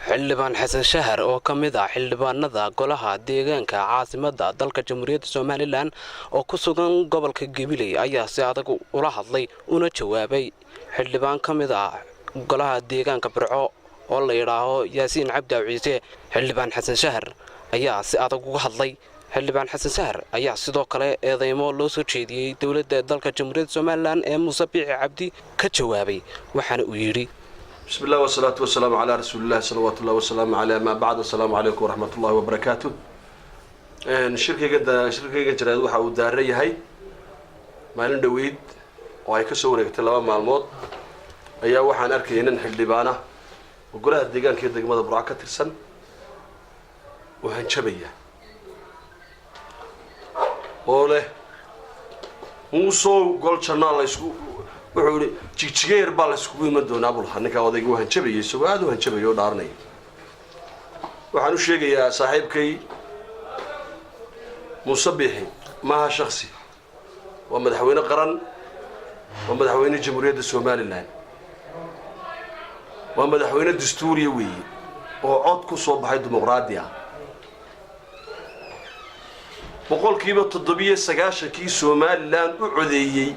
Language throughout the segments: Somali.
xildhibaan xasan shahar oo ka mid ah xildhibaanada golaha deegaanka caasimadda dalka jamhuuriyadda Soomaaliland oo ku sugan gobolka Gabiley ayaa si adag ula hadlay una jawaabay xildhibaan ka mid ah golaha deegaanka Burco oo la yiraahdo Yaasiin Cabdi Ciise. xildhibaan xasan shahar ayaa si adag uga hadlay xildhibaan xasan shahar ayaa sidoo kale eedeymo loo soo jeediyay dawladda dalka jamhuuriyadda Soomaaliland ee Muuse Biixi Cabdi ka jawaabay waxaana uu yiri بسم الله والصلاة والسلام على رسول الله صلوات الله والسلام على ما بعد. السلام عليكم ورحمة الله وبركاته. شركة جراد waxa uu daaray yahay maalin dhaweyd oo ay ka soo wareegtay laba maalmood ayaa waxaan arkay in xildhibaana oo golaha deegaanka degmada Burco ka tirsan waxaan jabaya oo leh muusoo gol channel isku wuxuu jigjigeer baa la isku iman doonaa bulha ninka odayga waxaan jabiyay soo aad waxaan jabiyay oo dhaarnay waxaan u sheegayaa saaxiibkay Muuse Biixi maaha shakhsi waa madaxweyne qaran waa madaxweyne jamhuuriyadda Soomaaliland waa madaxweyne dastuuriye weeye oo cod ku soo baxay dimuqraadi ah boqolkiiba 790 Soomaaliland u codeeyay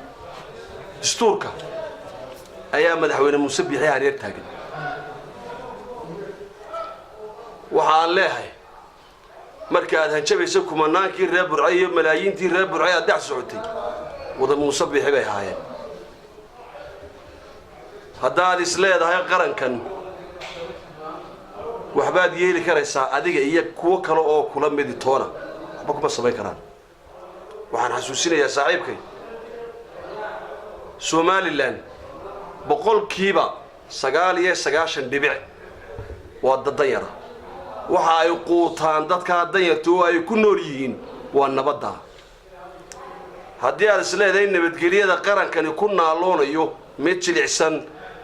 dastuurka ayaa madaxweyne Muuse Biixi hareer taagan waxaan leeyahay marka aad hanjabayso kumanaankii reer Burco iyo malaayiintii reer Burco aad dhac socotay wada Muuse Biixi bay haayeen haddaad isleedahay qarankan waxbaad yeeli karaysaa adiga iyo kuwa kale oo kula mid toona waxba kuma sameyn karaan waxaan xasuusinayaa saaxiibkay Somaliland boqolkiiba 99 dhibic waa dad yar waxa ay quutaan dadka danyarta oo ay ku nool yihiin waa nabadda haddii aad isleedahay nabadgelyada qarankani ku naaloonayo mid jilicsan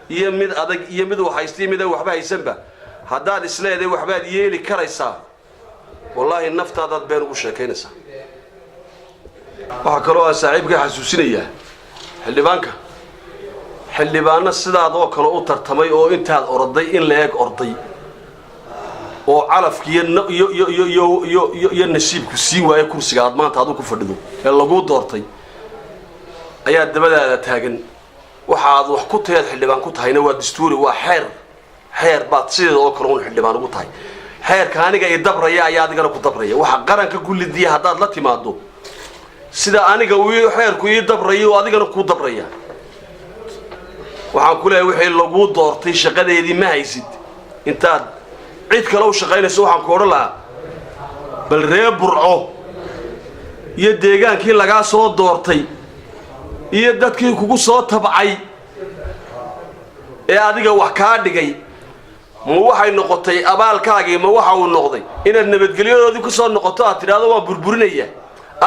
iyo mid adag iyo mid waxaystay mid waxba haysanba haddaad isleedahay waxbaad yeeli karaysaa wallahi naftaada been ugu sheekeynaysaa waxa kale oo saaxiibka xasuusinayaa xildhibaana sidaad oo kale u tartamay oo intaad orday in la eeg orday oo calafkiyo nasiibku sii waayay kursiga aad maanta aad ku fadhido ee lagu doortay ayaa dabadaada taagan waxaad wax ku tahay xildhibaan ku tahayna waa dastuuri waa xeer baad sidoo oo kale u xildhibaan ugu tahay xeerka aniga ay dabraya ayaa adigana ku dabraya waxa qaranka kullidiya hadaad la timaado sida aniga uu xeerku ii dabrayo adigana ku dabraya waxaan ku leeyahay wixii lagu doortay shaqadeedii ma haysid intaad cid kale u shaqaynayso waxaan ku oran lahaa bal reer Burco iyo deegaankii laga soo doortay iyo dadkii kugu soo tabcay ee adiga wax ka dhigay ma waxay noqotay abaalkaagii ma waxa uu noqday inaad nabadgelyadoodii ku soo noqoto aad tiraado waa burburinaya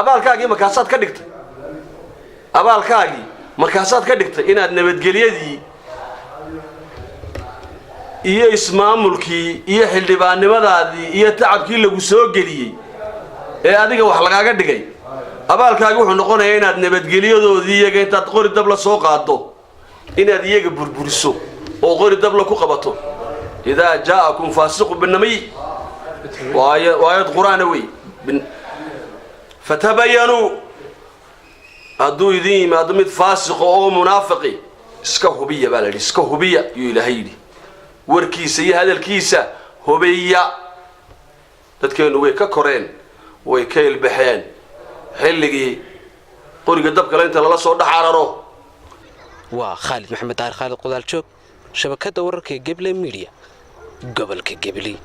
abaalkaagii markaasaad ka dhigtay inaad nabadgelyadii iyo ismaamulkii iyo xildhibaannimadaadii iyo tacabkii lagu soo geliyay ee adiga wax lagaaga dhigay abaalkaagii wuxuu noqonayaa inaad nabadgelyadoodii iyaga intaad qori dab la soo qaado inaad iyaga burburiso oo qori dab la ku qabato idaa jaakum faasiqu binami waayad quraana way fatabayanu aduu idin yimaado mid faasiq oo munaafiqi iska hubiya baa la yiri iska hubiya iyo ilaahay warkiisa iyo hadalkiisa hubiya dadkeenu way ka koreen way ka ilbaxeen xilligii qoriga dabka inta la soo dhaxararo waa Khalid Maxamed Daar Khalid Qudaal joog shabakada wararka Gabiley Media gobolka Gabiley.